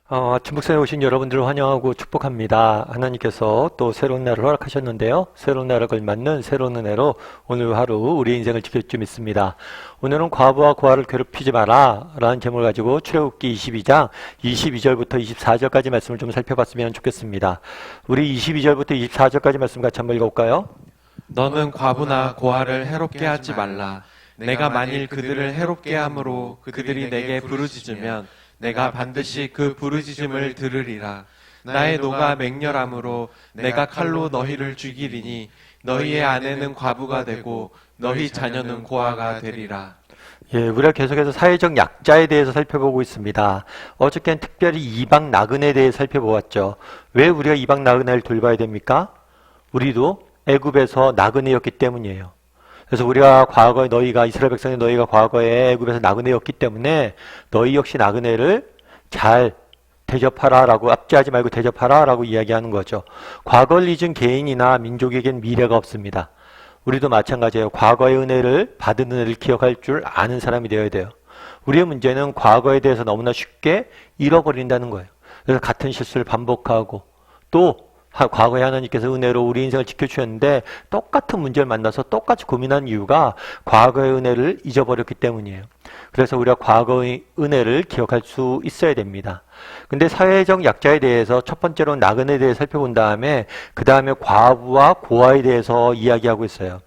중북산에 오신 여러분들을 환영하고 축복합니다. 하나님께서 또 새로운 날을 허락하셨는데요. 새로운 날을 걸맞는 새로운 은혜로 오늘 하루 우리 인생을 지킬 줄 믿습니다. 오늘은 과부와 고아를 괴롭히지 마라 라는 제목을 가지고 출애굽기 22장 22절부터 24절까지 말씀을 좀 살펴봤으면 좋겠습니다. 우리 22절부터 24절까지 말씀 같이 한번 읽어볼까요? 너는 과부나 고아를 해롭게 하지 말라. 내가 만일 그들을 해롭게 함으로 그들이 내게 부르짖으면 내가 반드시 그 부르짖음을 들으리라. 나의 노가 맹렬함으로 내가 칼로 너희를 죽이리니 너희의 아내는 과부가 되고 너희 자녀는 고아가 되리라. 예, 우리가 계속해서 사회적 약자에 대해서 살펴보고 있습니다. 어저께는 특별히 이방 나그네에 대해 살펴보았죠. 왜 우리가 이방 나그네를 돌봐야 됩니까? 우리도 애굽에서 나그네였기 때문이에요. 그래서 우리가 과거에 이스라엘 백성이 너희가 과거에 애굽에서 나그네였기 때문에 너희 역시 나그네를 잘 대접하라 라고, 압제하지 말고 대접하라 라고 이야기하는 거죠. 과거를 잊은 개인이나 민족에겐 미래가 없습니다. 우리도 마찬가지예요. 과거의 은혜를, 받은 은혜를 기억할 줄 아는 사람이 되어야 돼요. 우리의 문제는 과거에 대해서 너무나 쉽게 잃어버린다는 거예요. 그래서 같은 실수를 반복하고 또 과거에 하나님께서 은혜로 우리 인생을 지켜주셨는데 똑같은 문제를 만나서 똑같이 고민한 이유가 과거의 은혜를 잊어버렸기 때문이에요. 그래서 우리가 과거의 은혜를 기억할 수 있어야 됩니다. 근데 사회적 약자에 대해서 첫 번째로 나그네에 대해 살펴본 다음에 그 다음에 과부와 고아에 대해서 이야기하고 있어요.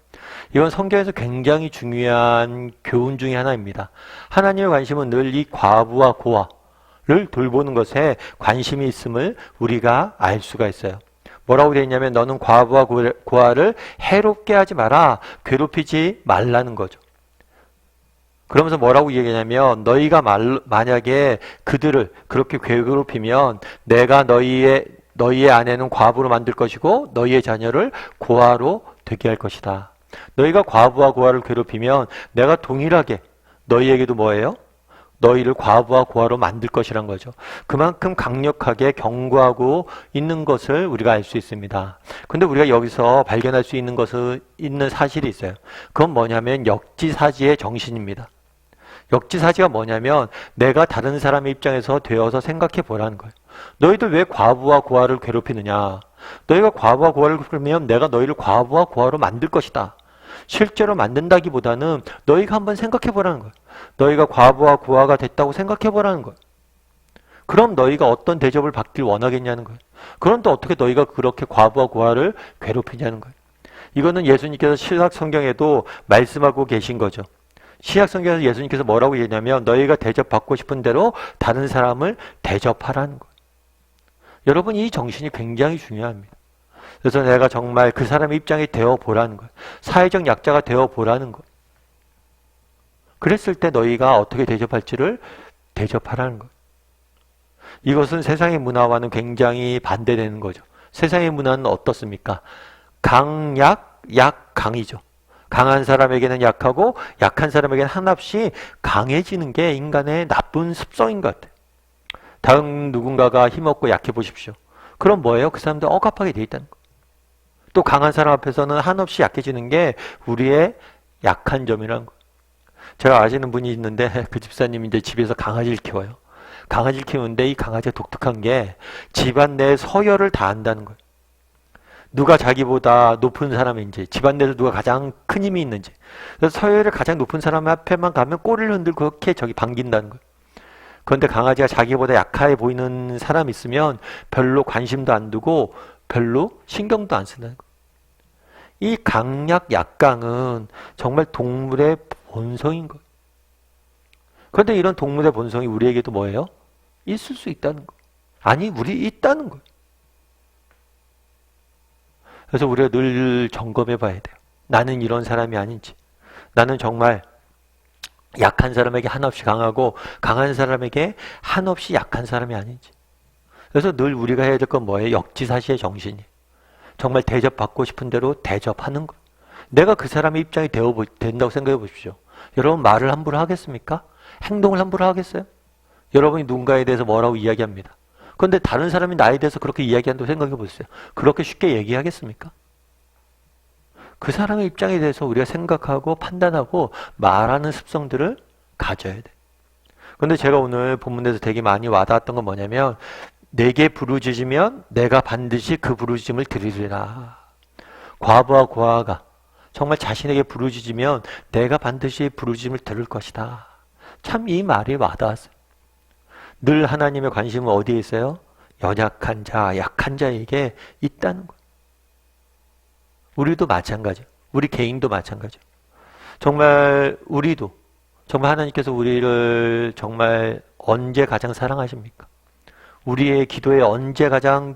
이건 성경에서 굉장히 중요한 교훈 중에 하나입니다. 하나님의 관심은 늘 이 과부와 고아를 돌보는 것에 관심이 있음을 우리가 알 수가 있어요. 뭐라고 되어 있냐면 너는 과부와 고아를 해롭게 하지 마라. 괴롭히지 말라는 거죠. 그러면서 뭐라고 얘기하냐면 너희가 만약에 그들을 그렇게 괴롭히면 내가 너희의 아내는 과부로 만들 것이고 너희의 자녀를 고아로 되게 할 것이다. 너희가 과부와 고아를 괴롭히면 내가 동일하게 너희에게도 뭐예요? 너희를 과부와 고아로 만들 것이란 거죠. 그만큼 강력하게 경고하고 있는 것을 우리가 알 수 있습니다. 근데 우리가 여기서 발견할 수 있는 있는 사실이 있어요. 그건 뭐냐면 역지사지의 정신입니다. 역지사지가 뭐냐면 내가 다른 사람의 입장에서 되어서 생각해 보라는 거예요. 너희들 왜 과부와 고아를 괴롭히느냐? 너희가 과부와 고아를 괴롭히면 내가 너희를 과부와 고아로 만들 것이다. 실제로 만든다기보다는 너희가 한번 생각해 보라는 거예요. 너희가 과부와 고아가 됐다고 생각해 보라는 거예요. 그럼 너희가 어떤 대접을 받길 원하겠냐는 거예요. 그런데 어떻게 너희가 그렇게 과부와 고아를 괴롭히냐는 거예요. 이거는 예수님께서 신약 성경에도 말씀하고 계신 거죠. 신약 성경에서 예수님께서 뭐라고 얘기하냐면 너희가 대접받고 싶은 대로 다른 사람을 대접하라는 거예요. 여러분, 이 정신이 굉장히 중요합니다. 그래서 내가 정말 그 사람의 입장이 되어보라는 거예요. 사회적 약자가 되어보라는 거예요. 그랬을 때 너희가 어떻게 대접할지를 대접하라는 거예요. 이것은 세상의 문화와는 굉장히 반대되는 거죠. 세상의 문화는 어떻습니까? 강약, 약, 강이죠. 강한 사람에게는 약하고 약한 사람에게는 한없이 강해지는 게 인간의 나쁜 습성인 것 같아요. 다음 누군가가 힘없고 약해 보십시오. 그럼 뭐예요? 그 사람들 억압하게 돼 있다는 거예요. 또 강한 사람 앞에서는 한없이 약해지는 게 우리의 약한 점이라는 거예요. 제가 아시는 분이 있는데 그 집사님이 이제 집에서 강아지를 키워요. 강아지를 키우는데 이 강아지가 독특한 게 집안 내에 서열을 다 안다는 거예요. 누가 자기보다 높은 사람인지, 집안 내에서 누가 가장 큰 힘이 있는지. 그래서 서열을 가장 높은 사람 앞에만 가면 꼬리를 흔들고 그렇게 반긴다는 거예요. 그런데 강아지가 자기보다 약해 보이는 사람이 있으면 별로 관심도 안 두고 별로 신경도 안 쓴다는 거예요. 이 강약, 약강은 정말 동물의 본성인 거예요. 그런데 이런 동물의 본성이 우리에게도 뭐예요? 있을 수 있다는 거예요. 아니, 우리 있다는 거예요. 그래서 우리가 늘 점검해 봐야 돼요. 나는 이런 사람이 아닌지. 나는 정말 약한 사람에게 한없이 강하고 강한 사람에게 한없이 약한 사람이 아닌지. 그래서 늘 우리가 해야 될 건 뭐예요? 역지사지의 정신이. 정말 대접받고 싶은 대로 대접하는 거. 내가 그 사람의 입장이 된다고 생각해 보십시오. 여러분 말을 함부로 하겠습니까? 행동을 함부로 하겠어요? 여러분이 누군가에 대해서 뭐라고 이야기합니다. 그런데 다른 사람이 나에 대해서 그렇게 이야기한다고 생각해 보세요. 그렇게 쉽게 얘기하겠습니까? 그 사람의 입장에 대해서 우리가 생각하고 판단하고 말하는 습성들을 가져야 돼. 근데 제가 오늘 본문에서 되게 많이 와닿았던 건 뭐냐면 내게 부르짖으면 내가 반드시 그 부르짖음을 들으리라. 과부와 고아가 정말 자신에게 부르짖으면 내가 반드시 부르짖음을 들을 것이다. 참 이 말이 와닿았어요. 늘 하나님의 관심은 어디에 있어요? 연약한 자, 약한 자에게 있다는 거예요. 우리도 마찬가지예요. 우리 개인도 마찬가지예요. 정말 우리도 정말 하나님께서 우리를 정말 언제 가장 사랑하십니까? 우리의 기도에 언제 가장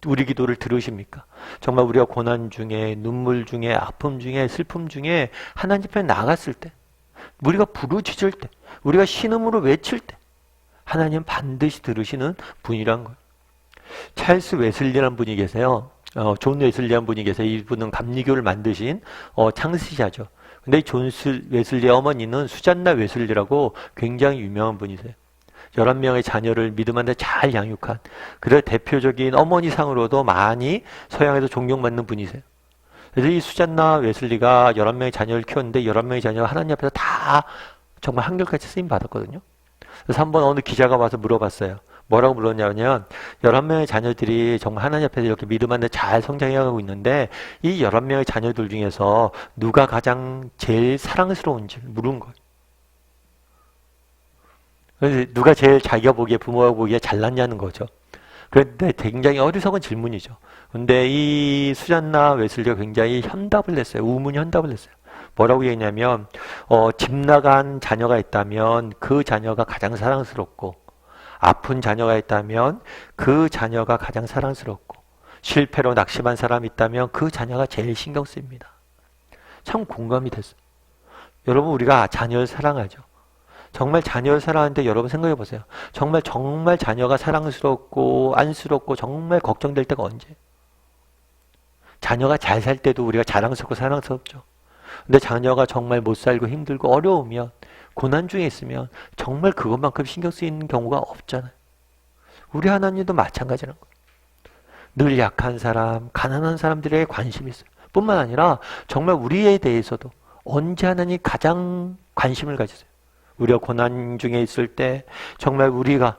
우리 기도를 들으십니까? 정말 우리가 고난 중에 눈물 중에 아픔 중에 슬픔 중에 하나님 앞에 나갔을 때 우리가 부르짖을 때 우리가 신음으로 외칠 때 하나님 반드시 들으시는 분이란 거예요. 찰스 웨슬리라는 분이 계세요. 존 웨슬리라는 분이 계세요. 이분은 감리교를 만드신 창시자죠. 근데 이 존 웨슬리의 어머니는 수잔나 웨슬리라고 굉장히 유명한 분이세요. 11명의 자녀를 믿음 안에 잘 양육한 그래서 대표적인 어머니상으로도 많이 서양에서 존경받는 분이세요. 그래서 이 수잔나 웨슬리가 11명의 자녀를 키웠는데 11명의 자녀가 하나님 앞에서 다 정말 한결같이 쓰임 받았거든요. 그래서 한번 어느 기자가 와서 물어봤어요. 뭐라고 물었냐면 11명의 자녀들이 정말 하나님 앞에서 이렇게 믿음 안에 잘 성장해가고 있는데 이 11명의 자녀들 중에서 누가 가장 제일 사랑스러운지 물은 거예요. 그래서 누가 제일 자기가 보기에 부모가 보기에 잘났냐는 거죠. 그런데 굉장히 어리석은 질문이죠. 근데 이 수잔나 웨슬리가 굉장히 현답을 냈어요. 우문현답을 냈어요. 뭐라고 얘기했냐면 집 나간 자녀가 있다면 그 자녀가 가장 사랑스럽고 아픈 자녀가 있다면 그 자녀가 가장 사랑스럽고 실패로 낙심한 사람이 있다면 그 자녀가 제일 신경 쓰입니다. 참 공감이 됐어요. 여러분 우리가 자녀를 사랑하죠. 정말 자녀를 사랑하는데 여러분 생각해 보세요. 정말 자녀가 사랑스럽고 안쓰럽고 정말 걱정될 때가 언제? 자녀가 잘 살 때도 우리가 자랑스럽고 사랑스럽죠. 근데 자녀가 정말 못 살고 힘들고 어려우면 고난 중에 있으면 정말 그것만큼 신경 쓰이는 경우가 없잖아요. 우리 하나님도 마찬가지라는 거예요. 늘 약한 사람, 가난한 사람들에게 관심이 있어요. 뿐만 아니라 정말 우리에 대해서도 언제 하나님 가장 관심을 가지세요. 우리가 고난 중에 있을 때 정말 우리가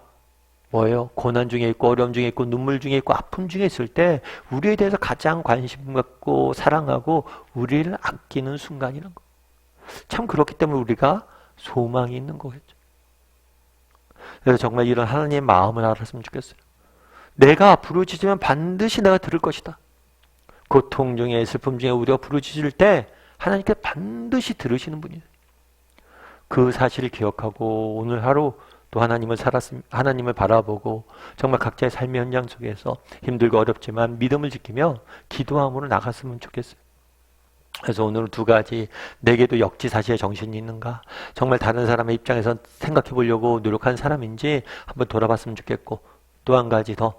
뭐예요? 고난 중에 있고 어려움 중에 있고 눈물 중에 있고 아픔 중에 있을 때 우리에 대해서 가장 관심 갖고 사랑하고 우리를 아끼는 순간이란 거. 참 그렇기 때문에 우리가 소망이 있는 거겠죠. 그래서 정말 이런 하나님의 마음을 알았으면 좋겠어요. 내가 부르짖으면 반드시 내가 들을 것이다. 고통 중에 슬픔 중에 우리가 부르짖을 때 하나님께 반드시 들으시는 분이에요. 그 사실을 기억하고 오늘 하루 또 하나님을 바라보고 정말 각자의 삶의 현장 속에서 힘들고 어렵지만 믿음을 지키며 기도함으로 나갔으면 좋겠어요. 그래서 오늘은 두 가지, 내게도 역지사지의 정신이 있는가? 정말 다른 사람의 입장에서 생각해 보려고 노력한 사람인지 한번 돌아봤으면 좋겠고 또 한 가지 더,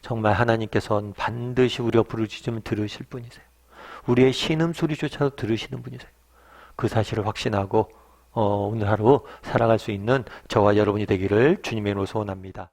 정말 하나님께서는 반드시 우리가 부르짖으면 들으실 분이세요. 우리의 신음소리조차도 들으시는 분이세요. 그 사실을 확신하고 오늘 하루 살아갈 수 있는 저와 여러분이 되기를 주님의 이름으로 소원합니다.